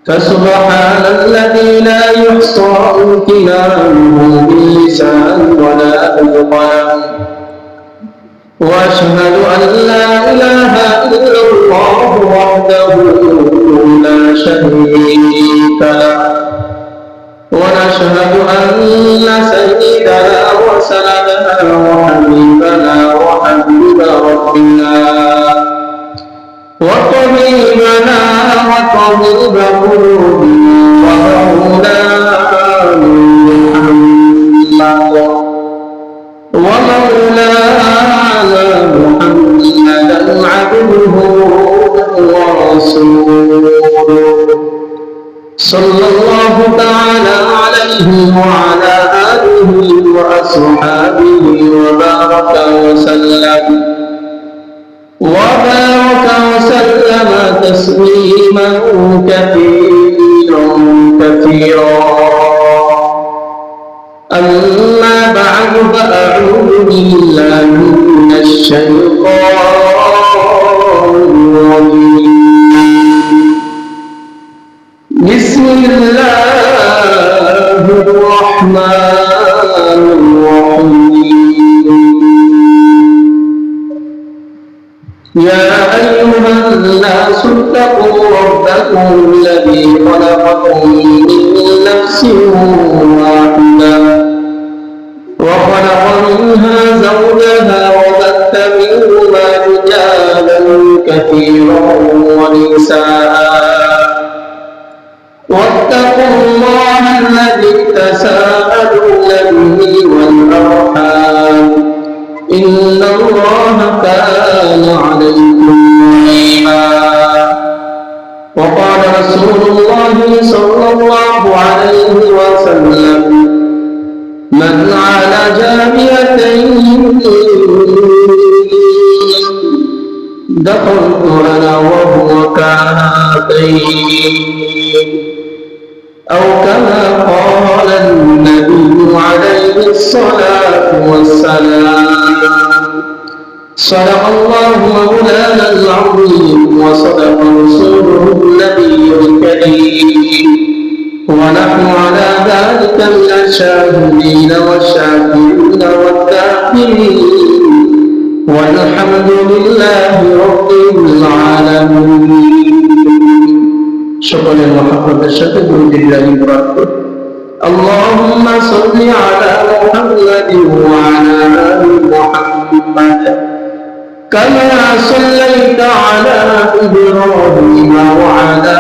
فسبحان الذي لا يحصى امتنانه باللسان ولا بالقلم واشهد ان لا اله الا الله وحده لا شريك له ونشهد ان سيدنا وسندنا وحبيبنا وحبيب ربنا وطبيبنا وطبيب قلوبنا ومولانا محمدا عبده ورسوله صلى الله تعالى عليه وعلى آله وأصحابه وبارك وسلم تسليما كثيرا أما بعد فأعوذ بالله من الشيطان الرجيم بسم الله الرحمن الرحيم يا أيها الناس اتقوا ربكم الذي خلقكم من نفس واحدة وخلق منها زوجها وبث منهما رجالا كثيرا ونساء واتقوا الله الذي تساءلون به والأرحام إن الله كان عليكم رقيبا وقال رسول الله صلى الله عليه وسلم من على جامعتين دخلت أنا وهو كهاتين أو كما قال النبي عليه الصلاة والسلام صدق الله مولانا العظيم وصدق رسوله النبي الكريم ونحن على ذلك من الشاهدين والشاكرين والذاكرين والحمد لله رب العالمين شكرا محمد الشكر لله بركاته اللهم صل على محمد وعلى آل محمد كما صليت على إبراهيم وعلى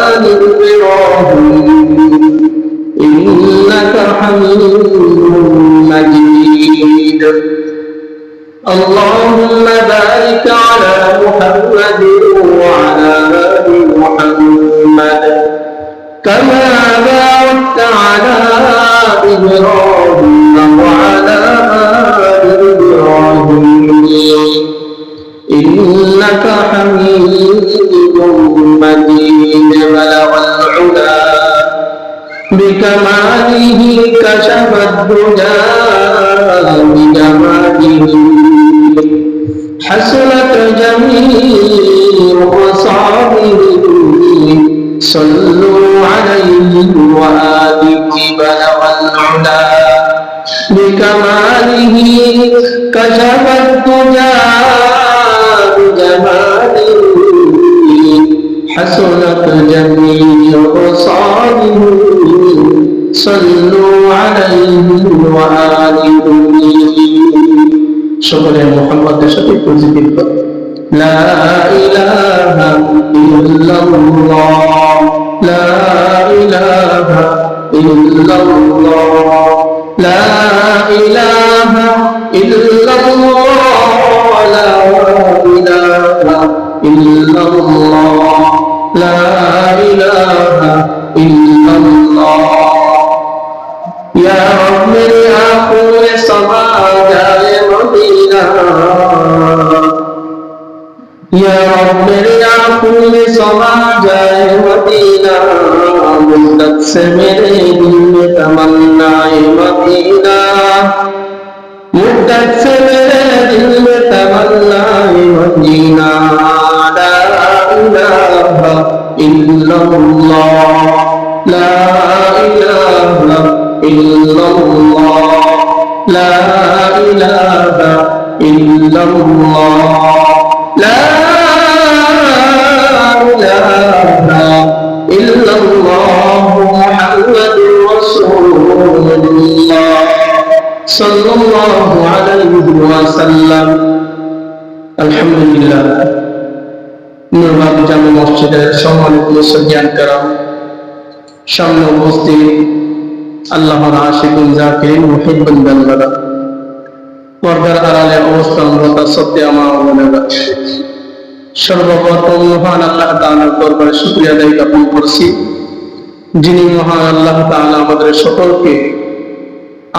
آل إبراهيم إنك حميد مجيد اللهم بارك على محمد وعلى آل محمد كما باركت على إبراهيم وعلى آل إبراهيم إنك حميد مجيد بلغ العلا بكماله كشف الدجى بجماله حسنت جميع خصاله صلوا عليه وآله بلغ العلا بكماله كشف الدجى بجماله حسنت جميع خصاله صلوا عليه وآله شكرا محمد شكرا كذب لا إله إلا الله لا إله إلا الله لا إله إلا الله لا إله إلا الله لا إله إلا الله يا رب يا قول سما جائے مدینہ یا رب یا قول سما جائے مدینہ مدت سے میرے دل میں تمنا مدینہ مدت سے میرے دل میں تمنا بنا لا إله إلا الله لا إله إلا الله لا إله إلا الله لا إله إلا الله محمد رسول الله صلى الله عليه وسلم الحمد لله নুরবাগ জামে মসজিদের সম্মানিত মুসল্লিয়ান কেরাম, সামনে উপস্থিত আল্লাহর আশিকুন জাকিরিন মুহিব্বুন বান্দারা, পর্দার আড়ালে অবস্থানরত সত্যি আমার বোনেরা, সর্বপ্রথম মহান আল্লাহ তাআলার দরবারে শুকরিয়া আদায় জ্ঞাপন করছি, যিনি মহান আল্লাহ তাআলা আমাদের সকলকে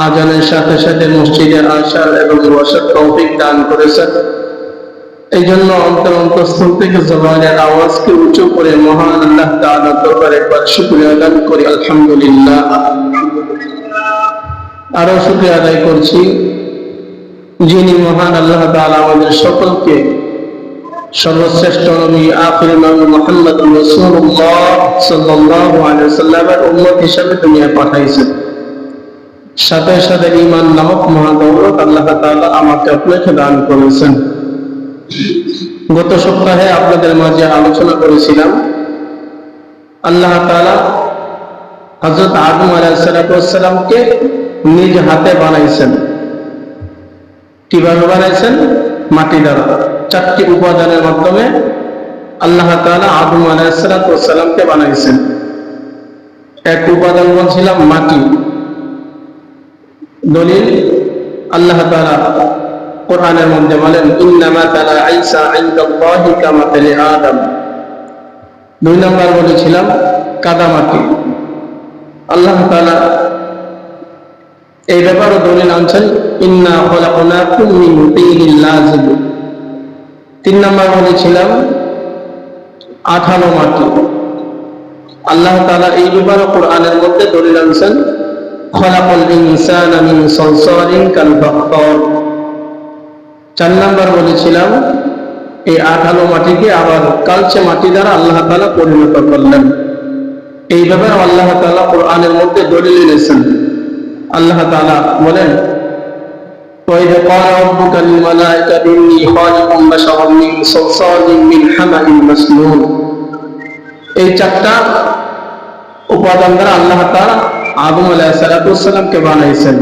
আজানের সাথে সাথে মসজিদে আসার এবং বসার তৌফিক দান করেছেন। এই জন্য অন্তরস্থল থেকে জবানের আওয়াজকে উঁচু করে মহান আল্লাহ তাআলার দরবারে একবার শুকরিয়া আদায় করি, আলহামদুলিল্লাহ। আরো শুকরিয়া আদায় করছি যিনি মহান আল্লাহ তাআলা আমাদের সকলকে সর্বশ্রেষ্ঠ নবী আখির নবী মুহাম্মদুর রাসূলুল্লাহ সাল্লাল্লাহু আলাইহি ওয়াসাল্লামের উম্মত হিসেবে দুনিয়ায় পাঠাইছেন। সাথে সাথে ঈমান নামক মহাদৌলত আল্লাহ তাআলা আমাকে আপনাকে দান করেছেন। গত সপ্তাহে আপনাদের মাঝে আলোচনা করেছিলাম আল্লাহ তাআলা হযরত আদম আলাইহিস সালামকে নিজ হাতে বানাইছেন। কিভাবে বানাইছেন? মাটি দ্বারা। চারটি উপাদানের মাধ্যমে আল্লাহ তাআলা আদম আলাইহিস সালামকে বানাইছেন। এক উপাদান বলছিলাম মাটি। দলিল আল্লাহ তাআলা কোরআনের মধ্যে বলেন ইন্নামা তাআলা ঈসা ইনদাল্লাহি কামাতালি আদম। দুই নম্বর বলেছিলাম কাদামাটি। আল্লাহ তাআলা এই ব্যাপারে দলিল আনছেন ইন্না খলাকনাকুম মিন তিনিল লাযিব। তিন নম্বর বলেছিলাম আঠালো মাটি। আল্লাহ তাআলা এই ব্যাপারে কোরআনের মধ্যে দলিল আনছেন খলাকাল ইনসানা মিন সালসালিন কাল ফাখর। চার নম্বর বলেছিলাম এই আঠালো মাটিকে আবার কালচে মাটি দ্বারা আল্লাহ তাআলা পরিণত করলেন। এই ব্যাপারে আল্লাহ তাআলা কোরআনের মধ্যে দলিল এনেছেন। আল্লাহ তাআলা বলেন وَإِذْ قَالَ رَبُّكَ لِلْمَلَائِكَةِ إِنِّي خَالِقٌ بَشَرًا مِنْ صَلْصَالٍ مِنْ حَمَإٍ مَسْنُونٍ। এই চারটা উপাদান দ্বারা আল্লাহ তাআলা আদম আলাইহিস সালামকে বানাইছেন।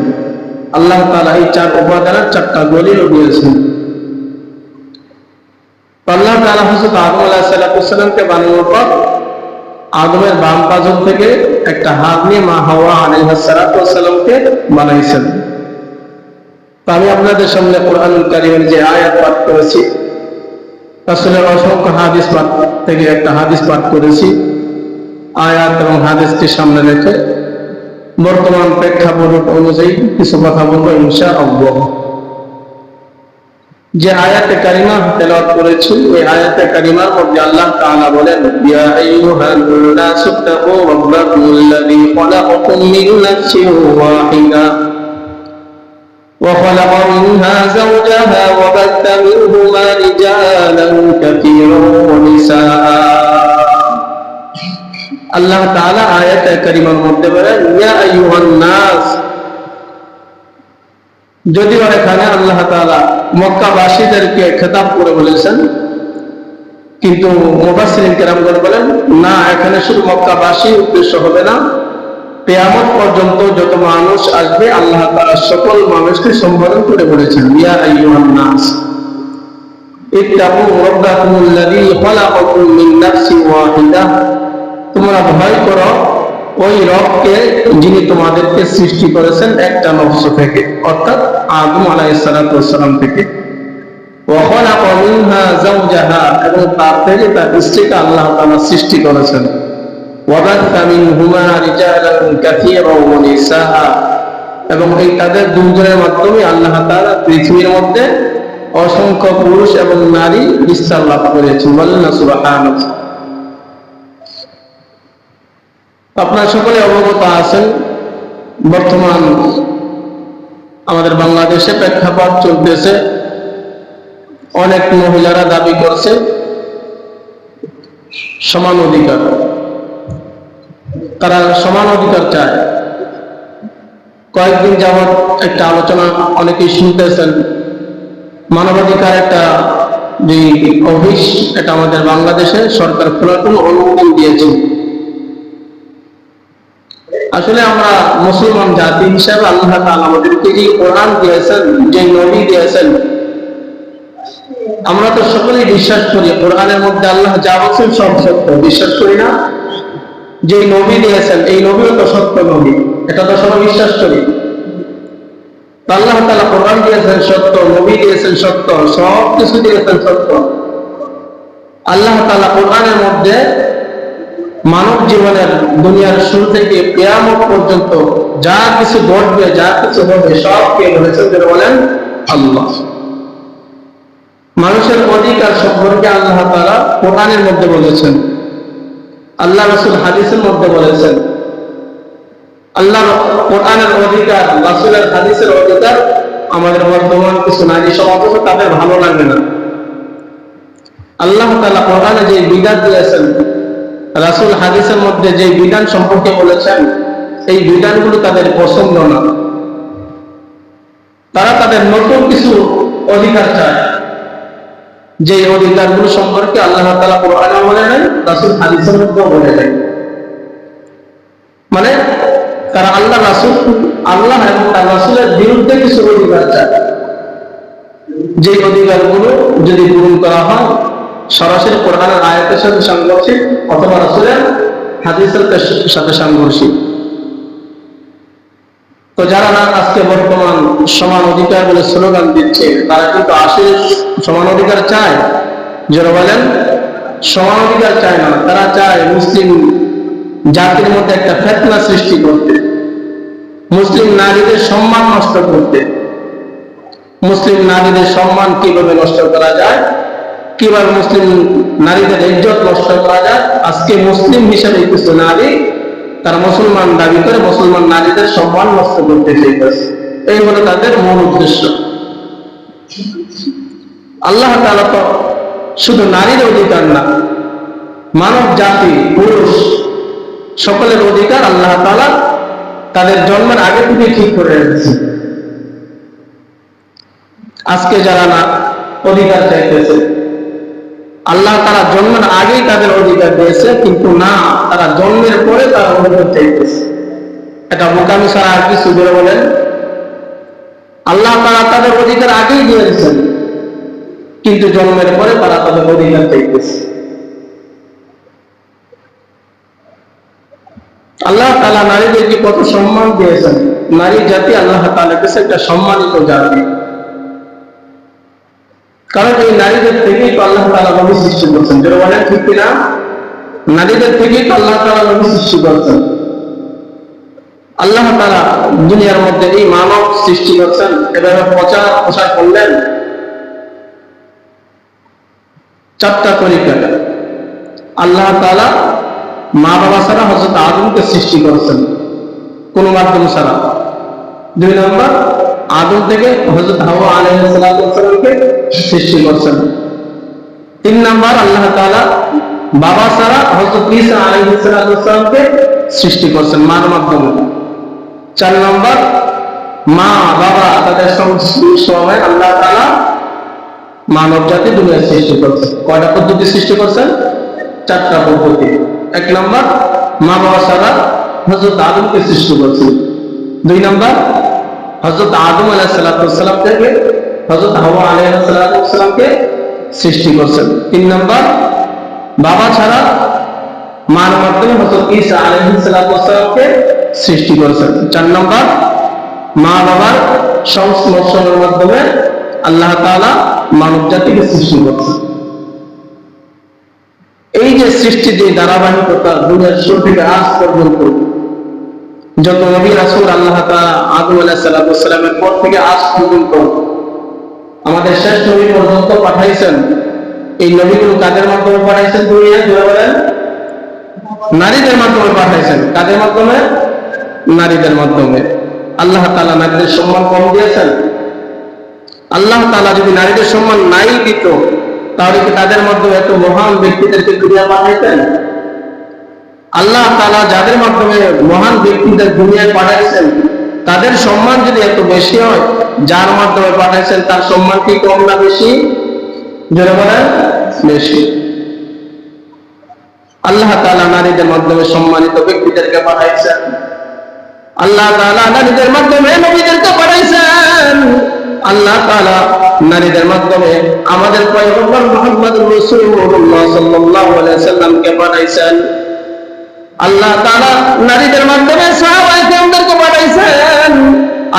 আল্লাহ তাআলা এই চার উপাদানের চারটা দলিল দিয়েছেন। আল্লাহ তাআলা হযরত আদম আলাইহিস সালামকে বানানোর পর আদমের বাম পাজন থেকে একটা হাত নিয়ে মা হাওয়া আলাইহিস সালামকে বানাইছেন। আমি আপনাদের সামনে কোরআনুল কারীমের যে আয়াত পাঠ করেছি, রাসূলের অসংখ্য হাদিস পাঠ থেকে একটা হাদিস পাঠ করেছি। আয়াত এবং হাদিসটি সামনে রেখে বর্তমান প্রেক্ষাপট অনুযায়ী কিছু কথা বলবো ইনশাআল্লাহ। যে আয়াতে কারিমা তেলাওয়াত করেছি ওই আয়াতে কারিমার মধ্যে আল্লাহ তাআলা বলেন ইয়া আইয়ুহান নাসু তাকু রাব্বাকুমুল্লাযী খালাকাকুম মিন নাফসিন ওয়াহিদা ওয়া খালাকা মিনহা যাওজাহা ওয়া বাথা মিনহুমা রিজালান কাসীরান ওয়া নিসাআ। আল্লাহ তাআলা আয়াতে কারিমার মধ্যে বলেন ইয়া আইয়ুহান নাস। যদিও এখানে আল্লাহ তাআলা মক্কাবাসীদেরকে খেতাব করে বলেছেন, কিন্তু মুফাসসিরিন কেরামগণ বলেন না, এখানে শুধু মক্কাবাসী উদ্দেশ্য হবে না, কিয়ামত পর্যন্ত যত মানুষ আসবে আল্লাহ তাআলা সকল মানুষকে সম্বোধন করে বলেছেন ইয়া আইয়ুহান নাস ইত্তাকু রাব্বাকুমুল্লাযী খালাকাকুম মিন নাফসিন ওয়াহিদা। তোমরা ভয় করো ওই রবকে যিনি তোমাদেরকে সৃষ্টি করেছেন একটা নফস থেকে, অর্থাৎ আদম আলাইহিস সালাম থেকে। ওয়া খালাকা মিনহা যাওজাহা, এবং তার থেকে তার স্ত্রীকে আল্লাহ তাআলা সৃষ্টি করেছেন। ওয়া বাথা মিনহুমা রিজালান কাসীরান ওয়া নিসাআ, এবং এই তাদের দুজনের মাধ্যমে আল্লাহ তাআলা পৃথিবীর মধ্যে অসংখ্য পুরুষ এবং নারী বিস্তার লাভ করেছেন। বলেন না সুবহানাল্লাহ। আপনারা সকলে অবগত আছেন বর্তমান আমাদের বাংলাদেশে প্রেক্ষাপট চলতেছে অনেক মহিলারা দাবি করছে সমান অধিকার, তারা সমান অধিকার চায়। কয়েকদিন যাবৎ একটা আলোচনা অনেকেই শুনতেছেন, মানবাধিকার একটা যে অফিস, এটা আমাদের বাংলাদেশে সরকার খোলার জন্য অনুমোদন দিয়েছে। আসলে আমরা মুসলমান জাতি হিসাবে আল্লাহ তাআলা আমাদেরকে যে কোরআন দিয়েছেন, যে নবী দিয়েছেন, আমরা তো সকলেই বিশ্বাস করি কোরআনের মধ্যে আল্লাহ যা বলছেন সব সত্য, বিশ্বাস করি না? যে নবী দিয়েছেন এই নবীও তো সত্য নবী, এটা তো সবাই বিশ্বাস করি। আল্লাহ তাআলা কোরআন দিয়েছেন সত্য, নবী দিয়েছেন সত্য, সব কিছু দিয়েছেন সত্য। আল্লাহ তাআলা কোরআনের মধ্যে মানব জীবনের দুনিয়ার শুরু থেকে কিয়ামত পর্যন্ত যা কিছু ঘটবে, যা কিছু হবে, সব কে বলেছেন? যারা বলেন আল্লাহ। মানুষের অধিকার সম্পর্কে আল্লাহ তাআলা কোরআনের মধ্যে বলেছেন, আল্লাহ রাসূল হাদিসের মধ্যে বলেছেন। আল্লাহ কোরআনের অধিকার, রাসূলের হাদিসের অধিকার আমাদের বর্তমান কিছু নারী সমাজ তাদের ভালো লাগে না। আল্লাহ তাআলা কোরআনে যে বিধান দিয়েছেন, রাসূল হাদিসের মধ্যে যে বিধান সম্পর্কে বলেছেন, এই বিধানগুলো তাদের পছন্দ না। তারা তাদের নতুন কিছু অধিকার চায়, যে অধিকারগুলো সম্পর্কে আল্লাহ তাআলা কোরআনে বলে নাই, রাসূল হাদিসের মধ্যেও বলে নাই। মানে তারা আল্লাহ এবং তার রাসূলের বিরুদ্ধে কিছু অধিকার চায়, যে অধিকারগুলো যদি পূরণ করা হয় সরাসরি কোরআনের আয়াতের সাথে সাংঘর্ষিক অথবা রাসূলের হাদিসের সাথে সাংঘর্ষিক। তো যারা আজকে বর্তমান সমান অধিকার বলে স্লোগান দিচ্ছে, তারা কিন্তু আসলে সমান অধিকার চায়? যারা বলেন সমান অধিকার চায় না, তারা চায় মুসলিম জাতির মধ্যে একটা ফিতনা সৃষ্টি করতে, মুসলিম নারীদের সম্মান নষ্ট করতে। মুসলিম নারীদের সম্মান কিভাবে নষ্ট করা যায়, কিভাবে মুসলিম নারীদের ইজ্জত নষ্ট করা যায়, আজকে মুসলিম হিসেবে কিছু নারী তারা মুসলমান দাবি করে মুসলমান নারীদের সম্মান নষ্ট করতে চাইতেছে। এই হলো তাদের মূল উদ্দেশ্য। আল্লাহ তাআলা তো শুধু নারীর অধিকার না, মানব জাতি, পুরুষ সকলের অধিকার আল্লাহ তাআলা তাদের জন্মের আগে থেকে ঠিক করে রেখেছে। আজকে যারা না অধিকার চাইতেছে, আল্লাহ তাআলা জন্মের আগেই তাদের অধিকার দিয়েছে, কিন্তু না, তারা জন্মের পরে তারা অধিকার চাইতেছে। এটা বোকামি ছাড়া আর কিছু? বলেন। আল্লাহ তাআলা তাদের অধিকার আগেই দিয়েছেন, কিন্তু জন্মের পরে তারা তাদের অধিকার চাইতেছে। আল্লাহ তাআলা নারীদেরকে কত সম্মান দিয়েছেন। নারী জাতি আল্লাহ তাআলার কাছে একটা সম্মানিত জাতি, কারণ এই নারীদের থেকেই তো আল্লাহ তাআলা নবী সৃষ্টি করছেন। যারা বলেন ঠিক কিনা? নারীদের থেকেই তো আল্লাহ তাআলা নবী সৃষ্টি করছেন। আল্লাহ তাআলা দুনিয়ার মধ্যে এই মানব সৃষ্টি করছেন, এভাবে প্রচার করলেন। 4টা তরিকা। আল্লাহ তাআলা মা বাবা ছাড়া হযরত আদমকে সৃষ্টি করছেন, কোন মাধ্যম ছাড়া। 2 নম্বর, আদম থেকে হযরত হাওয়া আলাইহিস সালামকে সৃষ্টি করছেন। 3 নম্বর, আল্লাহ তাআলা বাবা ছাড়া হযরত ঈসা আলাইহিস সালামকে সৃষ্টি করছেন মার মাধ্যমে। 4 নম্বর, মা বাবা তাদের সময় আল্লাহ তাআলা মানব জাতি দুনিয়ার সৃষ্টি করছেন। কয়টা পদ্ধতি সৃষ্টি করছেন? 4টা পদ্ধতি। 1 নম্বর, মা বাবা ছাড়া হযরত আদমকে সৃষ্টি করছেন। 2 নম্বর, হযরত আদম আলাইহিস সালাম থেকে হযরত হাওয়া আলাইহিস সালামকে সৃষ্টি করছেন। 3 নম্বর, বাবা ছাড়া মার মাধ্যমে হযরত ঈসা আলাইহিস সালামকে সৃষ্টি করেছেন। 4 নম্বর, মা বাবার সংস্পর্শের মাধ্যমে আল্লাহ তাআলা মানব জাতিকে সৃষ্টি করেছেন। এই যে সৃষ্টি, যে ধারাবাহিকতা দুনিয়ার শুরু থেকে আজ পর্যন্ত যত নবী রাসূল আল্লাহ তাআলা আদম আলাইহিস সালামের পর থেকে আজ পর্যন্ত আমাদের শেষ নবী পর্যন্ত পাঠাইছেন, এই নবীগুলো কাদের মাধ্যমে পাঠাইছেন? দুনিয়ায় জুড়ে বলেন, নারীদের মাধ্যমে পাঠাইছেন। কাদের মাধ্যমে? নারীদের মাধ্যমে। আল্লাহ তাআলা নারীদের সম্মান কম দিয়েছেন? আল্লাহ তাআলা যদি নারীদের সম্মান নাই দিত, তাহলে কি তাদের মাধ্যমে এত মহান ব্যক্তিদেরকে দুনিয়া পাঠাইতেন? আল্লাহ তাআলা যাদের মাধ্যমে মহান ব্যক্তিদের দুনিয়ায় পাঠাইছেন, তাদের সম্মান যদি এত বেশি হয়, যার মাধ্যমে পাঠাইছেন তার সম্মান কি কম না বেশি? জোরে বলেন, বেশি। আল্লাহ তাআলা নারীদের মাধ্যমে সম্মানিত ব্যক্তিদেরকে পাঠাইছেন। আল্লাহ তাআলা নারীদের মাধ্যমে নবীদেরকে পাঠাইছেন। আল্লাহ তাআলা নারীদের মাধ্যমে আমাদের পয়গম্বর মুহাম্মদুর রাসূলুল্লাহ সাল্লাল্লাহু আলাইহি ওয়াসাল্লামকে পাঠাইছেন। আল্লাহ তাআলা নারীদের মাধ্যমে সাহাবায়ে কেরামদেরকে পাঠাইছেন।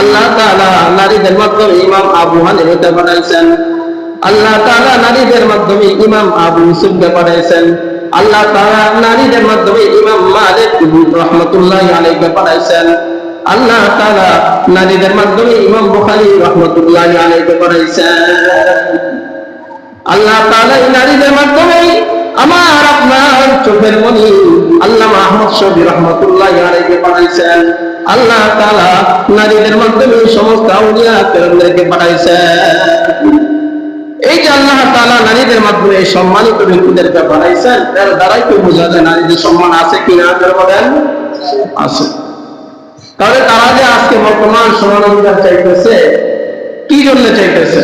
আল্লাহ তাআলা নারীদের মাধ্যমে ইমাম আবু হানিফাকে পাঠাইছেন। আল্লাহ তাআলা নারীদের মাধ্যমে ইমাম আবু ইউসুফকে পাঠাইছেন। আল্লাহ তাআলা নারীদের মাধ্যমে ইমাম মালিক রাহমাতুল্লাহি আলাইহিকে পাঠাইছেন। আল্লাহ তাআলা নারীদের মাধ্যমে ইমাম বুখারী রাহমাতুল্লাহি আলাইহিকে পাঠাইছেন। আল্লাহ তাআলা নারীদের মাধ্যমে আমার আপনার চোখের মনি আল্লামা আহমদ শফী রাহমাতুল্লাহি আলাইহিকে পাঠাইছেন। আল্লাহ তাআলা নারীদের মাধ্যমে সমস্ত আউলিয়া কেরামদেরকে পাঠাইছেন। এই যে আল্লাহ তাআলা নারীদের মাধ্যমে সম্মানিত ব্যক্তিদেরকে পাঠাইছেন, এর দ্বারাই তো বোঝা যায় নারীদের সম্মান আছে কিনা। বলেন, আছে। তাহলে তারা যে আজকে বর্তমান সমান অধিকার চাইতেছে, কি জন্য চাইতেছে?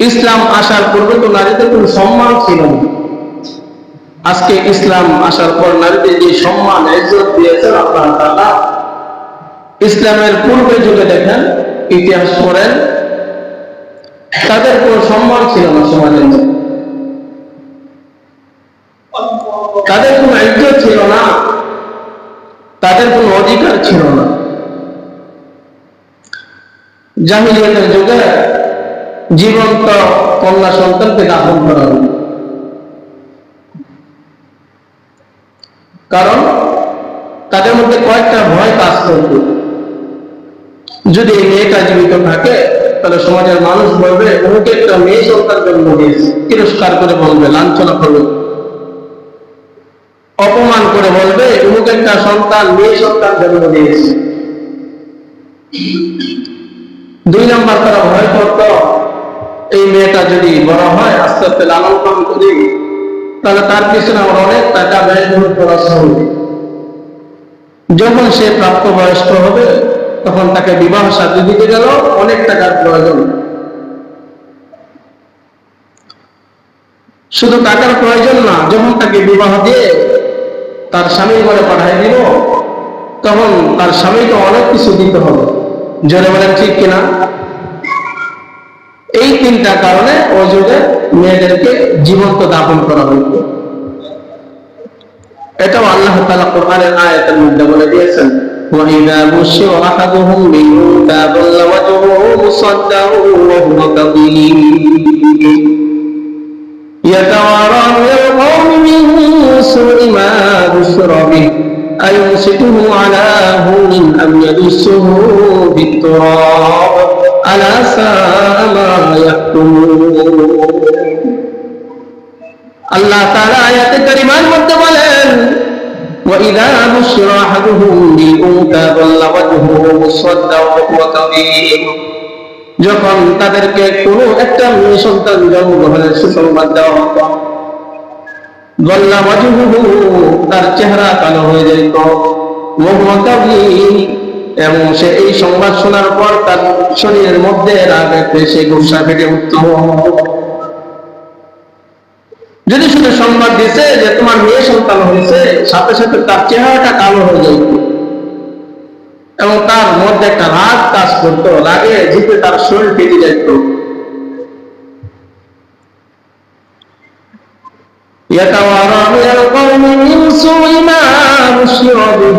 ইসলাম আসার পূর্বে তো নারীদের কোনো সম্মান ছিল না। আজকে ইসলাম আসার পর নারীদের যে সম্মান ইজ্জত দিয়েছেন আল্লাহ তাআলা, ইসলামের পূর্বে যুগে দেখেন, ইতিহাস পড়েন, তাদের কোনো সম্মান ছিল না সমাজের মধ্যে, তাদের কোনো ইজ্জত ছিল না, তাদের কোনো অধিকার ছিল না। জাহিলিয়াতের যুগে জীবন্ত কন্যা সন্তানকে দাফন করা হল, কারণ তাদের মধ্যে কয়েকটা ভয় কাজ করত। যদি এই মেয়েটা জীবিত থাকে, তাহলে সমাজের মানুষ বলবে ওকে একটা মেয়ে সন্তান জন্ম দিয়েছে, তিরস্কার করে বলবে, লাঞ্ছনা করবে, অপমান করে বলবে ওকে একটা সন্তান মেয়ে সন্তান জন্ম দিয়েছে। 2 নম্বর তারা ভয় করত, এই মেয়েটা যদি বড় হয়, আস্তে আস্তে লালন পালন করি, তাহলে তার পিছনে আমার অনেক টাকা ব্যয় করা হবে। যখন সে প্রাপ্তবয়স্ক হবে, তখন তাকে বিবাহ শাদী দিতে গেল অনেক টাকার প্রয়োজন। শুধু টাকার প্রয়োজন না, যখন তাকে বিবাহ দিয়ে তার স্বামীর ঘরে পাঠিয়ে দিব, তখন তার স্বামীকে অনেক কিছু দিতে হবে। জোরে বলেন, ঠিক কিনা? এই 3টা কারণে ওই যুগে মেয়েদেরকে জীবন্ত দাফন করা হইত। এটাও আল্লাহ তাআলা কোরআনের আয়াতের মধ্যে বলে দিয়েছেন, وَإِذَا بُشِّرَ أَحَدُهُم بِالْأُنثَىٰ ظَلَّ وَجْهُهُ مُسْوَدًّا وَهُوَ كَظِيمٌ يَتَوَارَىٰ مِنَ الْقَوْمِ مِن سُوءِ مَا بُشِّرَ بِهِ أَيُمْسِكُهُ عَلَىٰ هُونٍ أَمْ يَدُسُّهُ فِي التُّرَابِ أَلَا سَاءَ مَا يَحْكُمُونَ। আল্লাহ তাআলা আয়াতে কারিমার মধ্যে বলেন, وَإِذَا بُشِّرَ أَحَدُهُم بِالْأُنثَىٰ ظَلَّ وَجْهُهُ مُسْوَدًّا وَهُوَ كَظِيمٌ। যখন তাদেরকে কোনো একটা মেয়ে সন্তান জন্মগ্রহণের সুসংবাদ দেওয়া হতো, ظَلَّ وَجْهُهُ, তার চেহারা কালো হয়ে যেত, وَهُوَ كَظِيمٌ, এবং সে এই সংবাদ শোনার পর তার শরীরের মধ্যে রাগে সে গুসা ফেটে উঠত। যদি শুধু সংবাদ দিয়েছে যে তোমার মেয়ে সন্তান হয়েছে, সাথে সাথে তার চেহারাটা কালো হয়ে যেত এবং তার মধ্যে একটা রাগ কাজ করতো, রাগে জিতে তার শরীর ফেটে যেত। يَتَوَارَىٰ مِنَ الْقَوْمِ مِن سُوءِ مَا بُشِّرَ بِهِ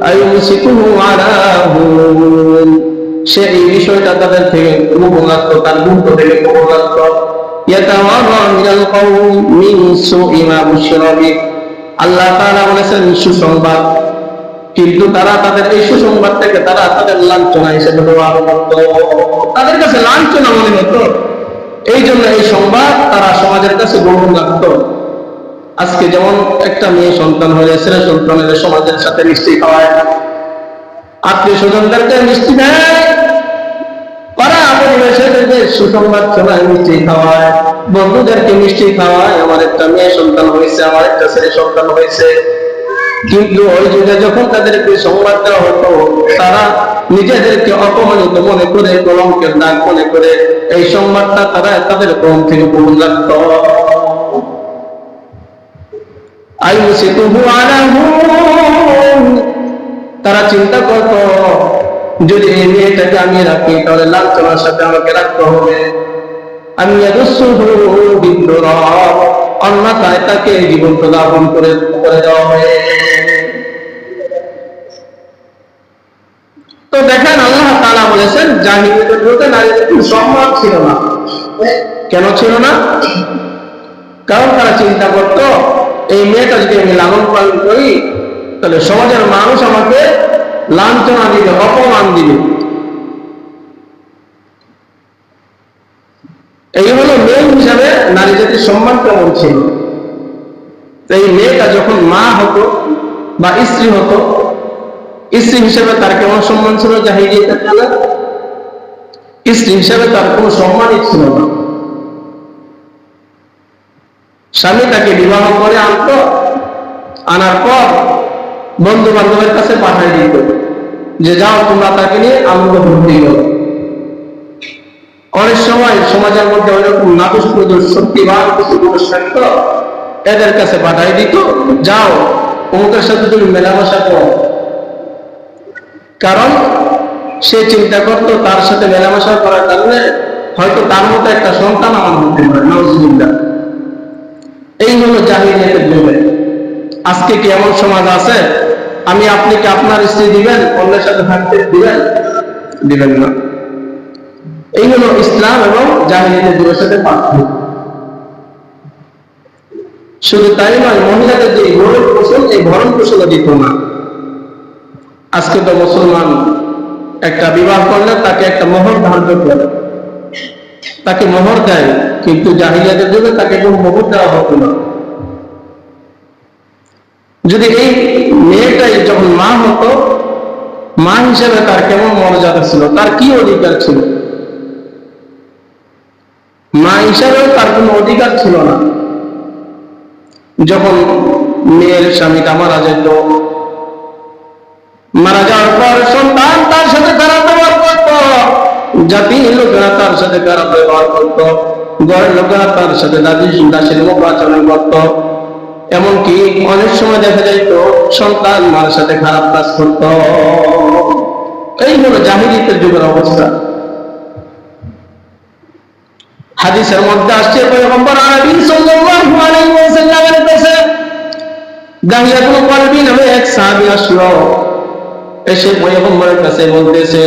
أَيُمْسِكُهُ عَلَىٰ هُونٍ, সে এই বিষয়টা তাদের থেকে গোপন রাখত, তার গুপ্ত থেকে গোপন রাখত। يَتَوَارَىٰ مِنَ الْقَوْمِ مِن سُوءِ مَا بُشِّرَ بِهِ, আল্লাহ তাআলা বলেছেন সুসংবাদ, কিন্তু তারা তাদের এই সুসংবাদ থেকে তারা তাদের লাঞ্ছনা হিসেবে ব্যবহার করত, তাদের কাছে লাঞ্ছনা মনে হতো। এই জন্য এই সংবাদ তারা সমাজের কাছে গোপন রাখত। আজকে যেমন একটা মেয়ে সন্তান হলে ছেলে সন্তানের সমাজের সাথে মিষ্টি খাওয়ায়, আত্মীয় স্বজনদেরকে মিষ্টি দেয়, পাড়া পরিবেশে সুসংবাদ শোনায়, মিষ্টি খাওয়ায়, বন্ধুদেরকে মিষ্টি খাওয়ায়, আমার একটা মেয়ে সন্তান হয়েছে, আমার একটা ছেলে সন্তান হয়েছে। কিন্তু ওই যুগে যখন তাদেরকে সংবাদ দেওয়া হতো, তারা নিজেদেরকে অপমানিত মনে করে, কলঙ্কের দাগ মনে করে এই সংবাদটা তারা তাদের কলম থেকে গোপন রাখত। তারা চিন্তা করত, যদি এই মেয়েটাকে আমি রাখি তাহলে লাঞ্ছনার সাথে আমাকে রাখতে হবে, আমি অন্যথায় তাকে জীবন্ত দাফন করে দেওয়া হবে। তো দেখেন আল্লাহ তাআলা বলেছেন জাহিলিয়াতের যুগে নারীদের কোনো সম্মান ছিল না। কেন ছিল না? কারণ তারা চিন্তা করত, এই মেয়েটা যদি আমি লালন পালন করি তাহলে সমাজের মানুষ আমাকে লাঞ্ছনা দিবে, অপমান দিবে। এই হলো মেয়ে হিসাবে নারী জাতির সম্মান কেমন ছিল। এই মেয়েটা যখন মা হতো বা স্ত্রী হতো, স্ত্রী হিসেবে তার কেমন সম্মান ছিল জাহিলিয়াতের যুগে? স্ত্রী হিসেবে তার কোনো সম্মানই ছিল না। স্বামী তাকে বিবাহ করে আনতো, আনার পর বন্ধু বান্ধবের কাছে পাঠিয়ে দিত যে যাও তোমরা তাকে নিয়ে আনন্দ ভর্তি করো। অনেক সময় সমাজের মধ্যে ওইরকম নাটক শক্তিবান কিছু পুরুষ থাকতো, এদের কাছে পাঠিয়ে দিত, যাও অমুকের সাথে তুমি মেলামেশা করো। কারণ সে চিন্তা করতো তার সাথে মেলামেশা করার কারণে হয়তো তার মতো একটা সন্তান আমার হতে পারে, নাউজুবিল্লাহ। এই হলো জাহিলিয়াতের যুগে। আজকে কি এমন সমাজ আছে আমি আপনি কি আপনার স্ত্রী দিবেন, অন্যের সাথে থাকতে দিবেন? দিবেন না। এই হলো ইসলাম এবং জাহিলিয়াতের যুগের সাথে পার্থক্য। শুধু তাই নয়, মহিলাদের যে ভরণ পোষণ, এই ভরণ পোষণও দিত না। আজকে তো মুসলমান একটা বিবাহ করলে তাকে একটা মোহর ধার্য করে, তাকে মোহর দেয়, কিন্তু জাহিলিয়াতের যুগে তাকে কোনো মোহর দেওয়া হতো না। যদি এই মেয়েটাই যখন মা হতো, মা হিসেবে তার কেমন মর্যাদা ছিল, তার কি অধিকার ছিল? মা হিসাবেও তার কোনো অধিকার ছিল না। যখন মেয়ের স্বামীটা মারা যেত, মারা যাওয়ার পর সন্তান তার সাথে খারাপ ব্যবহার করত, জাতির লোকেরা তার সাথে খারাপ ব্যবহার করত, ঘরের লোকেরা তার সাথে দাসের মতো আচরণ করত। এমনকি অনেক সময় দেখা যাইত সন্তান মার সাথে খারাপ কাজ করত। এই হলো জাহিলিয়াতের যুগের অবস্থা। হাদিসের মধ্যে আসছে পয়গম্বর আরবি সাল্লাল্লাহু আলাইহি ওয়াসাল্লামের কাছে দাহিয়াতুল কলবি নামে এক সাহাবী আসলো, এসে পয়গম্বরের কাছে বলতেছে,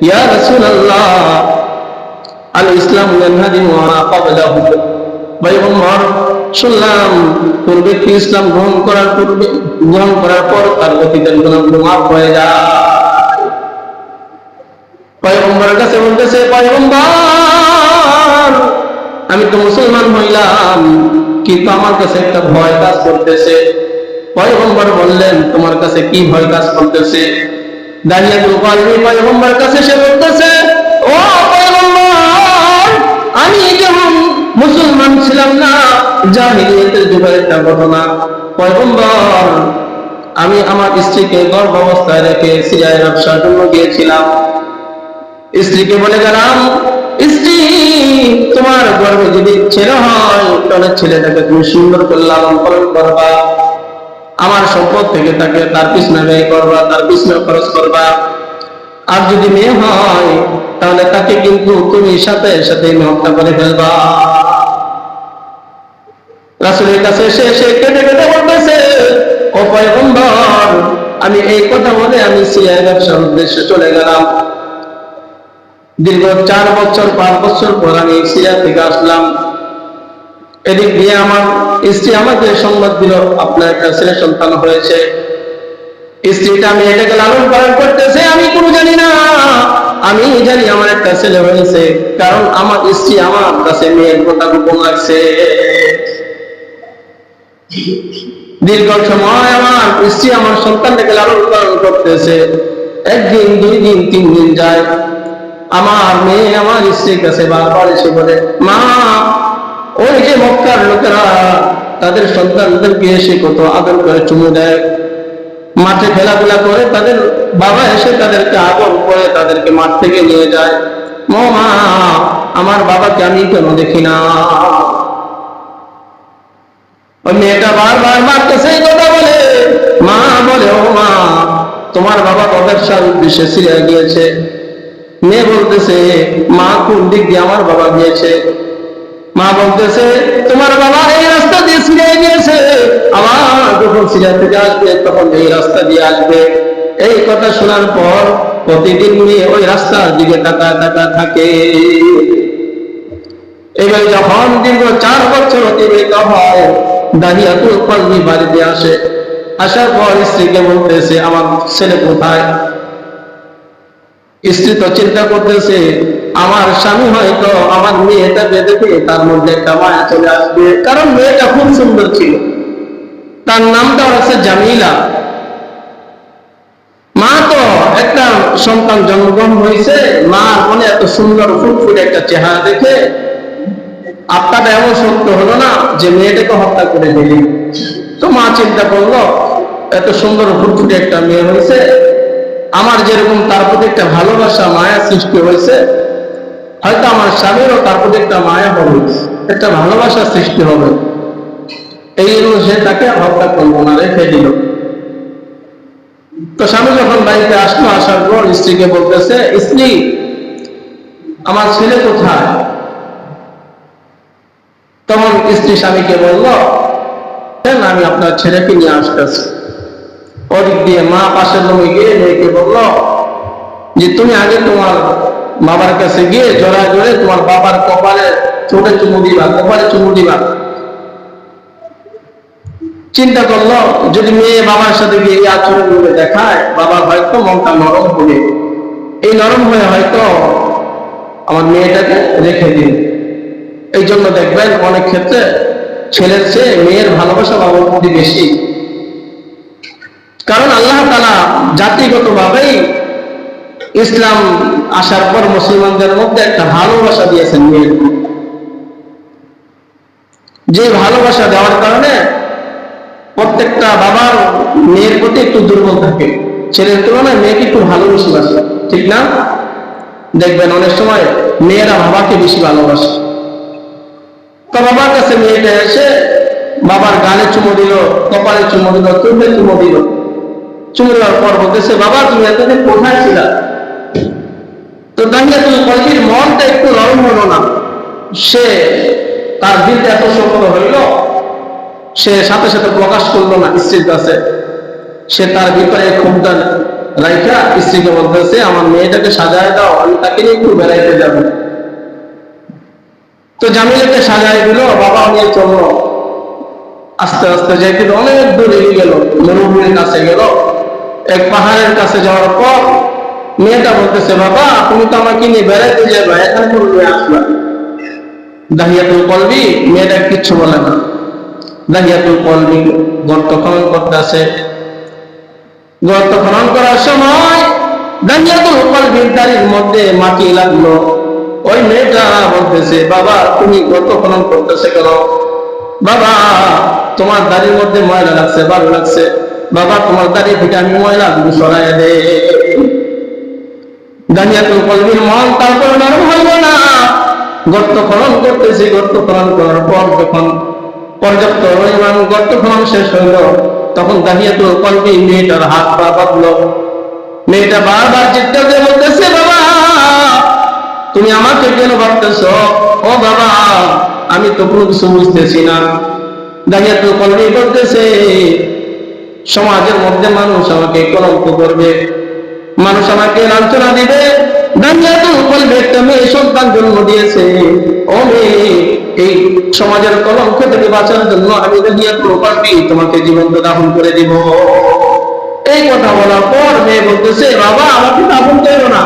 ইয়া রাসূলুল্লাহ আল ইসলামু ইয়ানহাদিমু মা ক্বাবলাহু। পয়গম্বর, শুনলাম কোন ব্যক্তি ইসলাম গ্রহণ করার পর তার অতীতের গুনাহগুলো মাফ হয়ে যায়। পয়গম্বরের কাছে বলতেছে, পয়গম্বর আমি তো মুসলমান হইলাম, কিন্তু আমার কাছে একটা ভয় কাজ করতেছে। পয়গম্বর বললেন, তোমার কাছে কি ভয় কাজ করতেছে? দাহিয়াতুল কলবি পয়গম্বরের কাছে সে বলতেছে, ও পয়গম্বর, আমি যেমন মুসলমান ছিলাম না, জাহিলিয়াতের যুগের একটা ঘটনা। পয়গম্বর, আমি আমার স্ত্রীকে গর্ভাবস্থায় রেখে সিরিয়ায় ব্যবসার জন্য গিয়েছিলাম। স্ত্রীকে বলে গেলাম, স্ত্রী তোমার গর্ভে যদি ছেলে হয় তাহলে ছেলেটাকে তুমি সুন্দর করে লালন পালন করবা, আমার সম্পদ থেকে তাকে তার পিছনে ব্যয় করবা, তার পিছনে খরচ করবা। আর যদি মেয়ে হয় তাহলে তাকে কিন্তু তুমি সাথে সাথে হত্যা করে ফেলবা। রাসূলের কাছে এসে কেঁদে কেঁদে বলতেছে, ও পয়গম্বর, আমি এই কথা বলে আমি সিরিয়ায় ব্যবসার উদ্দেশ্যে চলে গেলাম। দীর্ঘ 4 বছর 5 বছর পর আমি সিরিয়া থেকে আসলাম। এদিক দিয়ে আমার স্ত্রী আমাকে সংবাদ দিল, আপনার একটা ছেলে সন্তান হয়েছে। স্ত্রীটা আমি এটাকে লালন পালন করতেছে, আমি কোনো জানি না। আমি জানি আমার একটা ছেলে হয়েছে, কারণ আমার স্ত্রী আমার কাছে মেয়ের কথা গোপন রাখছে। দীর্ঘ সময় আমার স্ত্রী আমার সন্তানটাকে লালন পালন করতেছে। একদিন, 2 দিন, 3 দিন যায়, আমার মেয়ে আমার স্ত্রীর কাছে বারবার এসে বলে, মা, ওই যে মক্কার লোকেরা তাদের সন্তানদেরকে এসে কত আদর করে চুমু দেয়, মাঠে খেলাধুলা করে, তাদের বাবা এসে তাদেরকে আদর করে তাদেরকে মাঠ থেকে নিয়ে যায়। মা, আমার বাবাকে আমি কেন দেখি না? ওই মেয়েটা বারবার মারতেছে এই কথা বলে। মা বলে, ও মা, তোমার বাবা ব্যবসার উদ্দেশ্যে সিরিয়া গিয়েছে। মেয়ে বলতেছে, মা কোন দিক দিয়ে আমার বাবা গিয়েছে? মা বলতেছে, তোমার বাবা এই রাস্তা দিয়ে সিরিয়া গিয়েছে, আবার যখন সিরিয়া থেকে আসবে তখন এই রাস্তা দিয়ে আসবে। এই কথা শোনার পর প্রতিদিন মেয়ে ওই রাস্তার দিকে তাকায় তাকায় থাকে। এবার যখন দীর্ঘ 4 বছর অতিবাহিত হয়, দাহিয়াতুল কলবি বাড়িতে আসে। আসার পর স্ত্রীকে বলতেছে, আমার ছেলে কোথায়? স্ত্রী তো চিন্তা করতেছে, আমার স্বামী হয়তো আমার মেয়েটাকে দেখে তার মধ্যে একটা মায়া চলে আসবে, কারণ মেয়েটা খুব সুন্দর ছিল, তার নামটা হচ্ছে জামিলা। মা তো একটা সন্তান জন্মগ্রহণ হয়েছে, মার মনে এত সুন্দর ফুটফুটে একটা চেহারা দেখে আত্মাটা এমন সত্য হলো না যে মেয়েটাকে হত্যা করে দিলি। তো মা চিন্তা করলো, এত সুন্দর ফুটফুটে একটা মেয়ে হয়েছে, আমার যেরকম তার প্রতি একটা ভালোবাসা মায়া সৃষ্টি হয়েছে, হয়তো আমার স্বামীরও তার প্রতি একটা মায়া হবে, একটা ভালোবাসা সৃষ্টি হবে। এই জন্য সে তাকে হত্যা করবো না, রেখে দিল। তো স্বামী যখন বাড়িতে আসলো, আসার পর স্ত্রীকে বলতেছে, স্ত্রী, আমার ছেলে কোথায়? তখন স্ত্রী স্বামীকে বলল, আমি আপনার ছেলেকে নিয়ে আসতেছি। ওদিক দিয়ে মা পাশের রুমে গিয়ে মেয়েকে বলল যে, তুমি আগে তোমার বাবার কাছে গিয়ে জোড়া জোরে তোমার বাবার কপালে ঠোঁটে চুমু দিবা, কপালে চুমু দিবা। চিন্তা করলো, যদি মেয়ে বাবার সাথে গিয়ে এই আচরণ গুলো দেখায়, বাবা হয়তো মনটা নরম হবে, এই নরম হয়ে হয়তো আমার মেয়েটাকে রেখে দিন। এই জন্য দেখবেন অনেক ক্ষেত্রে ছেলের চেয়ে মেয়ের ভালোবাসা বাবার প্রতি বেশি, কারণ আল্লাহ তাআলা জাতিগত ভাবেই ইসলাম আসার পর মুসলমানদের মধ্যে একটা ভালোবাসা দিয়েছেন মেয়ের। যে ভালোবাসা দেওয়ার কারণে প্রত্যেকটা বাবার মেয়ের প্রতি একটু দুর্বল থাকে, ছেলের তুলনায় মেয়েকে একটু ভালোবেসে বাসে, ঠিক না? দেখবেন অনেক সময় মেয়েরা বাবাকে বেশি ভালোবাসে। তো বাবার কাছে মেয়েটা এসে বাবার গালে চুমু দিল, কপালে চুমু দিল, চুমে চুমু দিল। চুমু দেওয়ার পর বলতেছে, বাবা তুমি এতদিন কোথায় ছিলা? তো দাহিয়াতুল কলবির মনটা একটু নরম হলো না, সে তার দিলটা এত শক্ত হইল, সে সাথে সাথে প্রকাশ করলো না স্ত্রীর কাছে। সে তার ভিতরে ক্ষমতা রাইখা স্ত্রীকে বলতেছে, আমার মেয়েটাকে সাজায় দাও, আমি তাকে নিয়ে একটু বেড়াইতে যাব। তো জামিলাকে সাজায় দিল, বাবা নিয়ে চললো। আস্তে আস্তে যাইতে অনেক দূর এগিয়ে গেল, মরুভূমির কাছে গেল। এক পাহাড়ের কাছে যাওয়ার পর মেয়েটা বলতেছে, বাবা তুমি তো আমাকে নিয়ে বেড়াইতে যাবে, এখানে করে আসলা। দাহিয়াতুল কলবি মেয়েটা কিচ্ছু বলে না। দাহিয়াতুল কলবি গর্ত খনন করতেছে। গর্ত খনন করার সময় দাহিয়াতুল কলবির দাড়ির মধ্যে মাটি লাগলো। ওই মেয়েটা বলতেছে, বাবা তুমি গর্ত খনন করতেছে কেন? বাবা তোমার দাড়ির মধ্যে ময়লা লাগছে, ভালো লাগছে। বাবা তোমার দাড়ি থেকে আমি ময়লা সরাই দে। দাহিয়াতুল কলবির মন তারপর নরম হইল না। গর্ত খনন করতেছি, গর্ত খনন করার পর যখন পর্যাপ্ত পরিমাণ গর্ত খনন শেষ হইল, তখন দাহিয়াতুল কলবি মেয়েটার হাত পা বাঁধলো। মেয়েটা বারবার চিৎকার দিয়ে বলতেছে, বাবা তুমি আমাকে কেন ভাবতেছ? ও বাবা আমি তো কোনো কিছু বুঝতেছি না। দাহিয়াতুল কলবি বলতেছে, সমাজের মধ্যে মানুষ আমাকে কলঙ্ক করবে, মানুষ আমাকে লাঞ্ছনা দিবে। দাহিয়াতুল কলবি একটা মেয়ে সন্তান জন্ম দিয়েছে। ও মেয়ে, এই সমাজের কলঙ্ক থেকে বাঁচার জন্য আমি দাহিয়াতুল কলবি তোমাকে জীবন্ত দাফন করে দিব। এই কথা বলার পর মেয়ে বলতেছে, বাবা আমাকে দাফন করো না,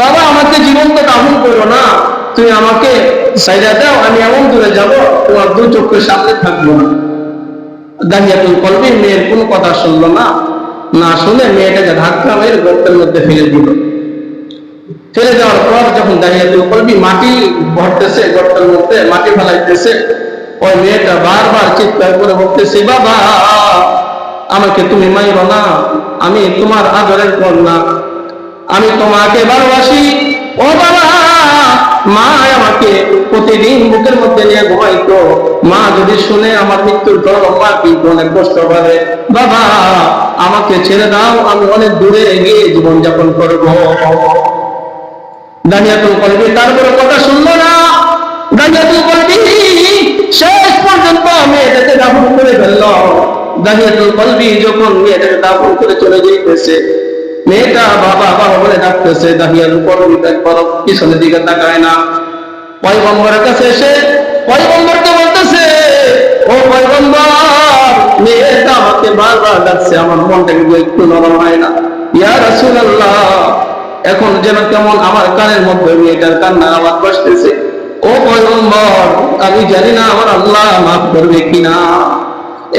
বাবা আমাকে জীবন্ত দাফন করো না, তুমি আমাকে সাইডা দাও, আমি এমন দূরে যাব তোমার 2 চোখের সামনে থাকবো না। দাহিয়াতুল কলবি মেয়ের কোনো কথা শুনলো না। না শুনে মেয়েটাকে ধাক্কা মেরে গর্তের মধ্যে ফেলে দিল। ফেলে দেওয়ার পর যখন দাহিয়াতুল কলবি মাটি ভরতেছে, গর্তের মধ্যে মাটি ফেলাইতেছে, ওই মেয়েটা বারবার চিৎকার করে বলতেছে, বাবা আমাকে তুমি মাইরো না, আমি তোমার আদরের কন্যা, আমি তোমাকে ভালোবাসি। ও বাবা, মা আমাকে প্রতিদিন বুকের মধ্যে নিয়ে ঘুমাইতো, মা যদি শুনে আমার মৃত্যুর পর মা কিন্তু অনেক কষ্ট পাবে, বাবা আমাকে ছেড়ে দাও, আমি অনেক দূরে গিয়ে জীবনযাপন করবো। দাহিয়াতুল কলবি তারপরে কথা শুনলো না। দাহিয়াতুল কলবি শেষ পর্যন্ত মেয়েটাকে দাফন করে ফেলল। দাহিয়াতুল কলবি যখন মেয়েটাকে দাফন করে চলে যেতেছে, মেয়েটা বাবা বাবা বলে ডাকতেছে, দাহিয়াতুল কলবি একবার পিছনের দিকে তাকায় না। পয়গম্বরের কাছে এসে পয়গম্বরকে বলতেছে, ও পয়গম্বর, মেয়েটা আমাকে বারবার ডাকছে, আমার মনটা কিন্তু একটু নরম হয় না। ইয়া রাসূলুল্লাহ, এখন যেন কেমন আমার কানের মধ্যে মেয়েটার কান্নার আওয়াজ আসতেছে। ও পয়গম্বর, আমি জানি না আমার আল্লাহ মাফ করবে কিনা।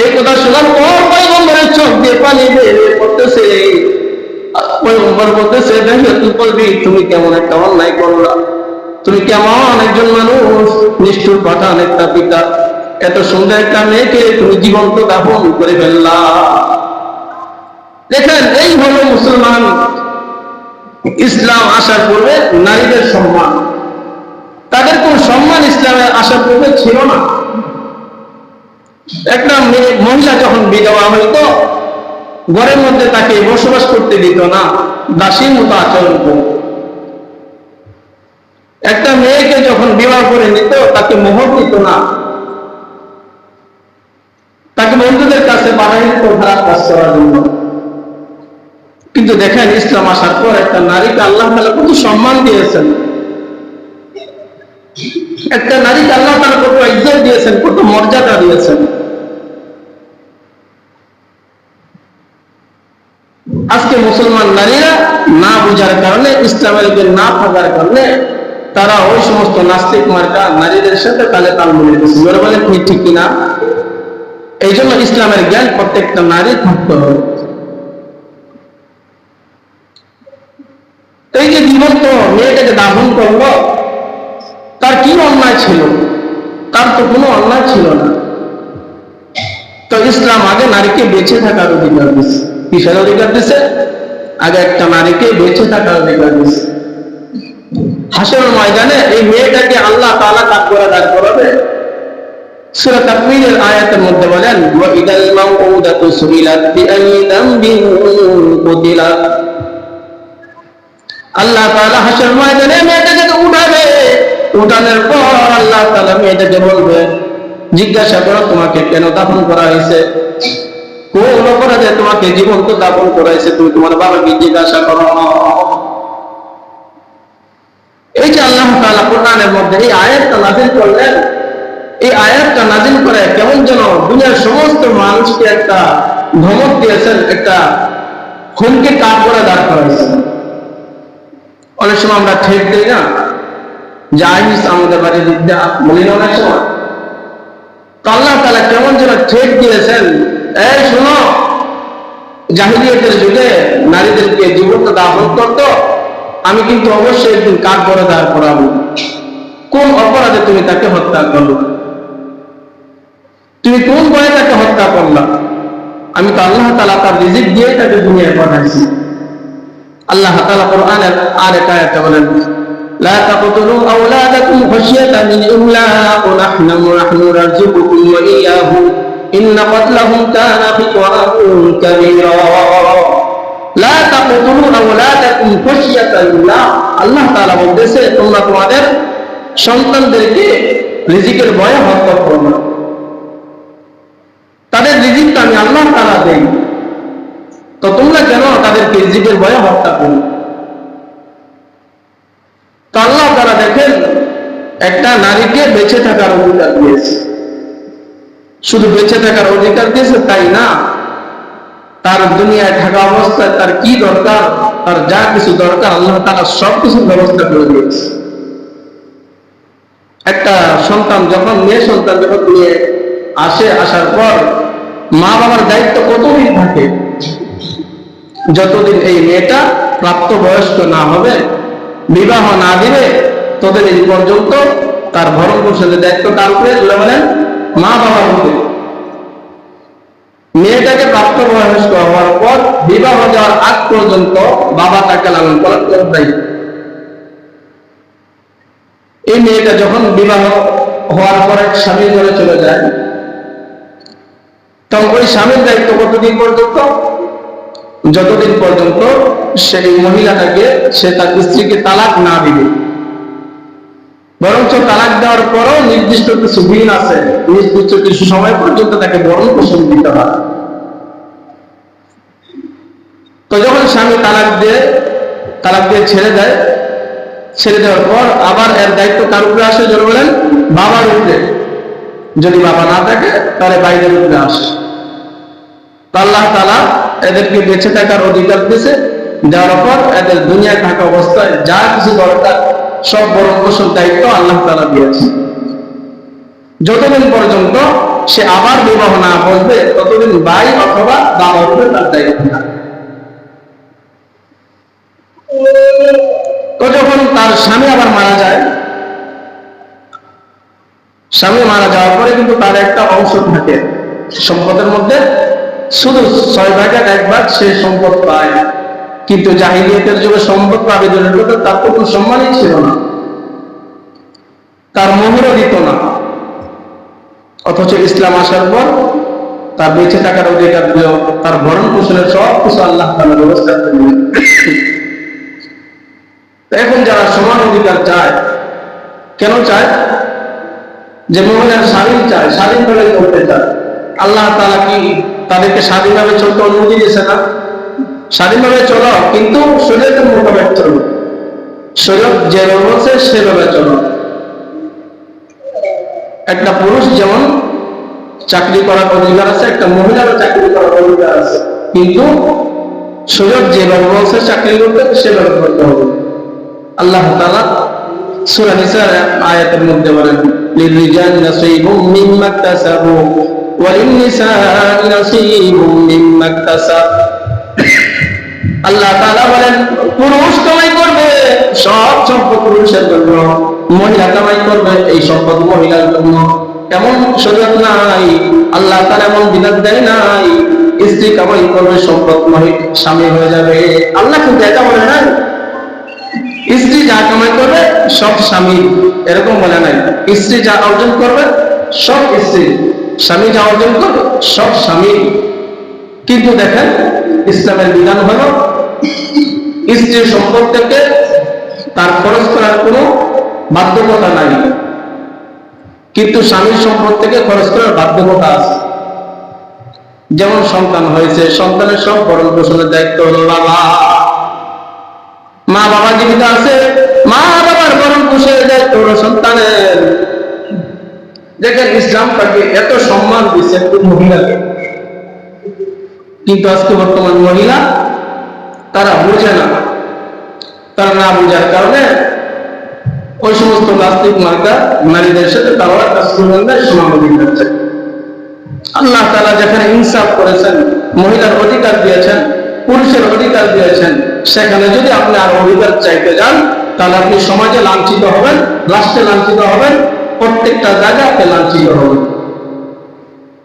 এই কথা শোনার পর পয়গম্বরের চোখ দিয়ে পানি বের পড়তেছে। পয়গম্বর বলতেছে, দাহিয়াতুল কলবি, তুমি কেমন একটা অন্যায় করলা, তুমি কেমন একজন মানুষ, নিষ্ঠুর পাঠান একটা পিতা, এত সুন্দর একটা মেয়েকে তুমি জীবন্ত দাফন করে ফেললা। দেখেন, এই হলো মুসলমান। ইসলাম আসার পূর্বে নারীদের সম্মান, তাদের কোন সম্মান ইসলামে আসার পূর্বে ছিল না। একটা মহিলা যখন বিধবা হইতো, ঘরের মধ্যে তাকে বসবাস করতে দিত না, দাসীর মতো আচরণ করত। একটা মেয়েকে যখন বিবাহ করে নিত, তাকে মোহর দিত না, তাকে বন্ধুদের কাছে বানাই দিত খারাপ কাজ করার জন্য। কিন্তু দেখেন, ইসলাম আসার পর একটা নারীকে আল্লাহ তাআলা কত সম্মান দিয়েছেন, একটা নারীকে আল্লাহ তাআলা কত ইজ্জত দিয়েছেন, কত মর্যাদা দিয়েছেন। আজকে মুসলমান নারীরা না বুঝার কারণে, ইসলামের দিকে না থাকার কারণে, তারা ওই সমস্ত নাস্তিক মার্কা নারীদের সাথে তালে তাল মিলিয়ে দিচ্ছে। বলে ঠিক কিনা? এই জন্য ইসলামের জ্ঞান প্রত্যেকটা নারী থাকতে হবে। এই যে জীবন্ত মেয়েটাকে দাফন করলো, তার কি অন্যায় ছিল? তার তো কোনো অন্যায় ছিল না। তো ইসলাম আগে নারীকে বেঁচে থাকার অধিকার দিচ্ছে। কিসের অধিকার দিচ্ছে? আগে একটা নারীকে বেঁচে থাকার অধিকার দিচ্ছে। হাসরের ময়দানে এই মেয়েটাকে আল্লাহ তাআলা কাঠগড়া দাঁড় করাবে। সূরা তাকবীরের আয়াতের মধ্যে বলেন, ওয়া ইদাল মাউউদাতু সুইলাত বিআইয়ি যামবিন কুতিলাত। আল্লাহ তাআলা হাসরের ময়দানে মেয়েটাকে উঠাবে। উঠানোর পর আল্লাহ তাআলা মেয়েটাকে বলবে, জিজ্ঞাসা করো তোমাকে কেন দাফন করা হয়েছে, কোন অপরাধে তোমাকে জীবন্ত দাফন করা হয়েছে, তুমি তোমার বাবাকে জিজ্ঞাসা করো। এই যে আল্লাহ তাআলা কোরআনের মধ্যে এই আয়াতটা নাযিল করলেন, এই আয়াতটা নাযিল করে কেমন যেন দুনিয়ার সমস্ত মানুষকে একটা ধমক দিয়েছেন, একটা খুনকে কাঠ করে দাঁড় করাইছেন। অনেক সময় আমরা ঠেক দিই না, জাহিস আমাদের বাড়ির বিদ্যা বলি না অনেক সময়। তো আল্লাহ তাআলা কেমন যেন ঠেক দিয়েছেন, এই শোনো, জাহিলিয়াতের যুগে নারীদেরকে জীবন্ত দাফন করতো, আমি কিন্তু অবশ্যই একদিন কাঠ করে দাঁড় করাবো। কোন অপরাধে তুমি তাকে হত্যা করলো? তুমি কোন ভয়ে তাকে হত্যা করলা? আমি তো আল্লাহ তাআলা তার রিজিক দিয়ে তাকে দুনিয়ায় পাঠাইছি। আল্লাহ তাআলা কোরআনের আরেক আয়াতে বলেন, লা তাকতুলু আওলাদাকুম খাশিয়াতা মিন ইমলাক নাহনু নারযুকুকুম ওয়া ইয়্যাহুম ইন্না ক্বাতলাহুম কানা খিতওয়ান কাবীরা। লা তাকতুলু আওলাদাকুম খাশিয়াতা ইমলাক, আল্লাহ তাআলা বলতেছে তোমরা তোমাদের সন্তানদেরকে রিজিকের ভয়ে হত্যা করো না। তাদের রিজিকটা আমি আল্লাহ তাআলা দেই, তো তোমরা কেন তাদেরকে রিজিকের ভয়ে হত্যা করো? তো আল্লাহ তাআলা দেখেন একটা নারীকে বেঁচে থাকার অধিকার দিয়েছে। শুধু বেঁচে থাকার অধিকার দিয়েছে তাই না, তার দুনিয়ায় থাকা অবস্থায় তার কি দরকার, তার যা কিছু দরকার আল্লাহ তাআলা সবকিছুর ব্যবস্থা করে দিয়েছে। একটা সন্তান যখন, মেয়ে সন্তান যখন নিয়ে আসার পর মা বাবার দায়িত্ব কতদিন থাকে? যতদিন এই মেয়েটা প্রাপ্তবয়স্ক না হবে, বিবাহ না দিবে, ততদিন পর্যন্ত তার ভরণ পোষণের দায়িত্ব কার উপরে? বলেন মা বাবার উপরে। মেয়েটাকে প্রাপ্তবয়স্ক হওয়ার পর বিবাহ দেওয়ার আগ পর্যন্ত বাবা তাকে লালন পালন করবে। এই মেয়েটা যখন বিবাহ হওয়ার পরে স্বামীর ঘরে চলে যায়, তখন ওই স্বামীর দায়িত্ব কতদিন পর্যন্ত? যতদিন পর্যন্ত সেই মহিলাটাকে, সে তার স্ত্রীকে তালাক না দিবে। বরঞ্চ তালাক দেওয়ার পরও নির্দিষ্ট কিছু দিন আছে, নির্দিষ্ট কিছু সময় পর্যন্ত তাকে ভরণ পোষণ দিতে হয়। তো যখন স্বামী তালাক দিয়ে ছেড়ে দেয়, ছেড়ে দেওয়ার পর আবার এর দায়িত্ব কার উপরে আসে? যেন বলেন বাবার উপরে। যদি বাবা না থাকে তাহলে বাইরের উপরে আসে। আল্লাহ তাআলা এদেরকে বেঁচে থাকার অধিকার দিয়েছে, দেওয়ার পর এদের দুনিয়ায় থাকা অবস্থায় যা কিছু দরকার সব ভরণ পোষণ দায়িত্ব আল্লাহ তাআলা দিয়েছে। যতদিন পর্যন্ত সে আবার বিবাহ না বসবে, ততদিন ভাই অথবা বাবার উপরে তার দায়িত্ব থাকে। তো যখন তার স্বামী আবার মারা যায়, স্বামী মারা যাওয়ার পরে কিন্তু তার একটা অংশ থাকে সম্পদের মধ্যে, শুধু 6 ভাগের 1 ভাগ সে সম্পদ পায়। কিন্তু জাহিলিয়াতের যুগে সম্পদ আবেদনের কথা তার তো কোনো সম্মানই ছিল না, তার মোহরও দিত না। অথচ ইসলাম আসার পর তার বেঁচে থাকার অধিকার দিল, তার ভরণ পোষণের সব কিছু আল্লাহ তাআলা ব্যবস্থা করে দিলেন। এখন যারা সমান অধিকার চায়, কেন চায়? যে মহিলার স্বাধীন চায়, স্বাধীনভাবে চলতে চায়। আল্লাহ তাআলা কি তাদেরকে স্বাধীনভাবে চলতে অনুমতি দিয়েছে না? স্বাধীনভাবে চলো, কিন্তু শরীয়তের মোতাবেক চলো, শরীয়ত যেভাবে বলছে সেভাবে চলো। একটা পুরুষ যেমন চাকরি করার অধিকার আছে, একটা মহিলারও চাকরি করার অধিকার আছে, কিন্তু শরীয়ত যেভাবে বলছে চাকরি করতে সেভাবে করতে হবে। আল্লাহ তাআলা সূরা নিসার আয়াতের মধ্যে বলেন, লিররিজালি নাসীবুম মিম্মা ইকতাসাবু ওয়া লিন-নিসাই নাসীবুম মিম্মা ইকতাসাব। আল্লাহ তাআলা বলেন, পুরুষ কামাই করবে, সব সম্পদ পুরুষের জন্য, মহিলা কামাই করবে, এই সম্পদ মহিলার জন্য। এমন শরীয়ত নাই, আল্লাহ তাআলা এমন বিধান দেয় নাই স্ত্রী কামাই করবে, সম্পদ স্বামী হয়ে যাবে। আল্লাহ কিন্তু এটা বলে নাই স্ত্রী যা কামাই করবে সব স্বামী, এরকম বলে নাই। স্ত্রী যা অর্জন করবে সব স্ত্রী, স্বামী যা অর্জন করবে সব স্বামী। কিন্তু দেখেন ইসলামের বিধান হলো স্ত্রীর সম্পদ থেকে তার খরচ করার কোনো বাধ্যকতা নাই, কিন্তু স্বামীর সম্পদ থেকে খরচ করার বাধ্যকতা আছে। যেমন সন্তান হয়েছে, সন্তানের সব ভরণ পোষণের দায়িত্ব হলো বাবা। মা বাবা জীবিত আছে, মা বাবার ভরণ পোষণের দায়িত্ব হলো সন্তানের। দেখেন ইসলাম তাকে এত সম্মান দিচ্ছে মহিলাকে, কিন্তু আজকে বর্তমান মহিলা তারা বোঝে না। তারা না বোঝার কারণে ওই সমস্ত নাস্তিক মার্কা নারীদের সাথে তারা একটা সুগন্ধায় সমাগতি করছে। আল্লাহ তাআলা যেখানে ইনসাফ করেছেন, মহিলার অধিকার দিয়েছেন, পুরুষের অধিকার দিয়েছেন, সেখানে যদি আপনি আর অধিকার চাইতে যান, তাহলে আপনি সমাজে লাঞ্ছিত হবেন, রাষ্ট্রে লাঞ্ছিত হবেন, প্রত্যেকটা জায়গায় আপনি লাঞ্ছিত হবেন।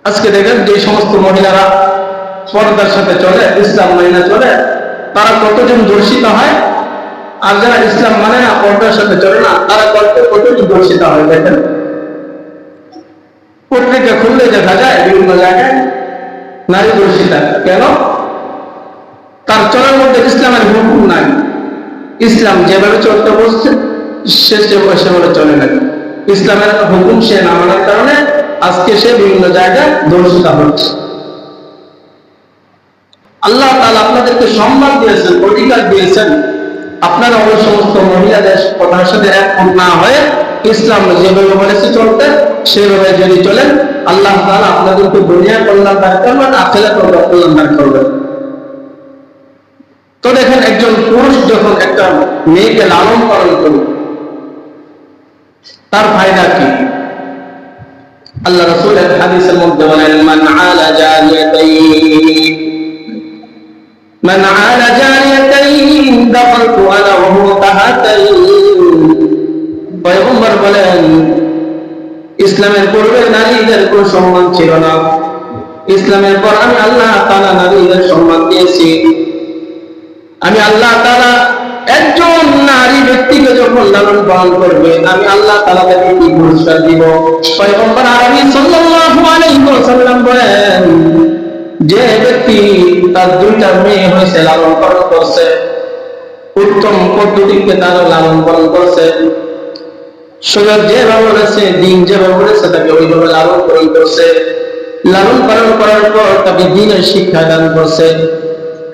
আজকে দেখেন যে সমস্ত মহিলারা পর্দার সাথে চলে, ইসলাম মাইনা চলে, তারা কতজন ধর্ষিত হয়, আর যারা ইসলাম মানে না, পর্দার সাথে চলে না, তারা কতজন ধর্ষিত হয়। দেখেন পত্রিকা খুললে দেখা যায় বিভিন্ন জায়গায় নারী ধর্ষিতা। কেন? তার চলার মধ্যে ইসলামের হুকুম নাই, ইসলাম যেভাবে চলতে বলছে সে সেভাবে চলে না। ইসলামের হুকুম সে না মানার কারণে আজকে সে বিভিন্ন জায়গায় ধর্ষিতা হচ্ছে। আল্লাহ তাআলা আপনাদেরকে সম্মান দিয়েছেন, অধিকার দিয়েছেন, আপনারা ওই সমস্ত মহিলাদের কথার সাথে একমত না হয়ে ইসলাম যেভাবে বলেছে চলতে সেভাবে যদি চলেন, আল্লাহ তাআলা আপনাদেরকে দুনিয়া কল্যাণ দান করবেন, আখিরাত কল্যাণ দান করবেন। তো দেখেন একজন পুরুষ যখন একটা মেয়েকে লালন পালন করবে, তার ফায়দা কি? আল্লাহ রাসূল এক হাদিসের মধ্যে বলেন, মান আলা জারিয়াতাইন মান আলা জারিয়াতাইন দাখালতু আনা ওয়া হুয়া তাহাতাইন। পয়গম্বর বলেন, ইসলামের পূর্বে নারীদের কোনো সম্মান ছিল না, ইসলামের পর আমি আল্লাহ তাআলা নারীদের সম্মান দিয়েছি। আমি আল্লাহ তাআলা একজন নারী ব্যক্তিকে যখন লালন পালন করবে, আমি আল্লাহ তাআলা তাকে কি পুরস্কার দিব? পয়গম্বর আরবি সাল্লাল্লাহু আলাইহি ওয়াসাল্লাম বলেন, যে ব্যক্তি তার দুইটা মেয়ে হয়েছে লালন পালন করছে, উত্তম পদ্ধতিতে তার লালন পালন করছে, শরীয়ত যেভাবে বলেছে, দিন যেভাবে বলেছে তাকে ওইভাবে লালন পালন করছে, লালন পালন করার পর তাকে দ্বীনের শিক্ষা দান করছে,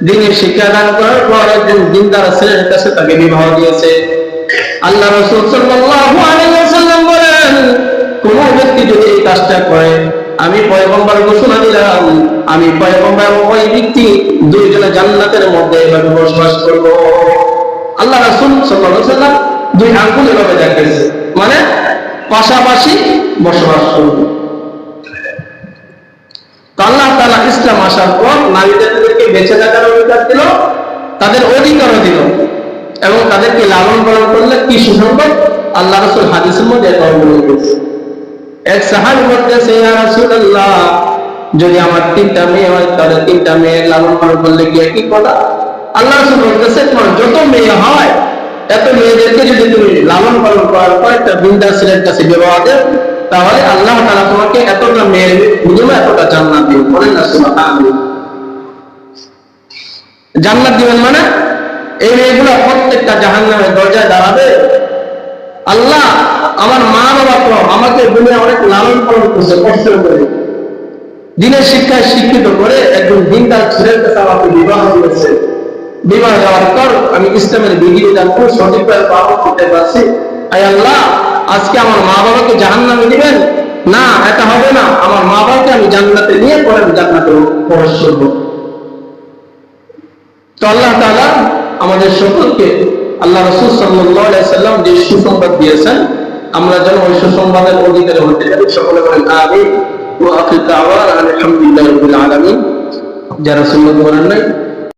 দ্বীনের শিক্ষা দান করার পর একজন দ্বীনদার ছেলের কাছে তাকে বিবাহ দিয়েছে। আল্লাহ রাসূল সাল্লাল্লাহু আলাইহি ওয়াসাল্লাম বলেন, কোন ব্যক্তি যদি এই কাজটা করে, আমি পয়গম্বর ঘোষণা দিলাম, আমি পয়গম্বর এবং ওই ব্যক্তি দুইজনে জান্নাতের মধ্যে এভাবে বসবাস করব। আল্লাহ রাসূল সাল্লাল্লাহু আলাইহি ওয়াসাল্লাম দুই আঙ্গুল এভাবে দেখাইছে, মানে পাশাপাশি বসবাস করব। আল্লাহ তাআলা ইসলাম আসার পর নারীদেরকে বেঁচে থাকার অধিকার দিল, তাদের অধিকারও দিল, এবং তাদেরকে লালন পালন করলে কি সুসংবাদ আল্লাহ রাসূল হাদিসের মধ্যে এটা বলে গেছে। এক সাহাবী বলতেছে, ইয়া রাসূলুল্লাহ, যদি আমার 3টা মেয়ে হয় তাহলে 3টা মেয়ে লালন পালন করলে কি একই কথা? আল্লাহ রাসূল বলতেছে, তোমার যত মেয়ে হয় এত মেয়েদেরকে যদি তুমি লালন পালন করার পর একটা বিন্দাস ছেলের কাছে বিবাহ দেও, তাহলে আল্লাহ তাআলা তোমাকে এতটা মেয়ের বিনিময়ে এতটা জান্নাত দিবেন। বলেন না সুবহানাল্লাহ। জান্নাত দিবেন মানে এই মেয়েগুলো প্রত্যেকটা জাহান্নামের দরজায় দাঁড়াবে। আল্লাহ, আমার মা বাবা তো আমাকে দুনিয়া অনেক লালন পালন করছে, কষ্ট করে দ্বীনের শিক্ষায় শিক্ষিত করে একজন দ্বীনদার ছেলের কাছে আমাকে বিবাহ দিয়েছে। বিবাহ দেওয়ার পর আমি ইসলামের বিধিবিধান খুব সঠিকভাবে পালন করতে পারছি। আয় আল্লাহ, আজকে আমার মা বাবাকে জাহান্নামে দিবেন না, এটা হবে না। আমার মা বাবাকে আমি জান্নাতে নিয়ে পরে আমি জান্নাতে প্রবেশ করব। তো আল্লাহ তাআলা আমাদের সকলকে আল্লাহ রাসূল সাল্লাল্লাহু আলাইহি সাল্লাম যে সুসংবাদ দিয়েছেন, আমরা যেন ওই সুসংবাদের অধিকারী হতে পারি। সকলে বলেন আমিন। ওয়া আখিরু দাওয়ানা আলহামদুলিল্লাহি রাব্বিল আলামিন। যারা সুন্নাত মানেন নাই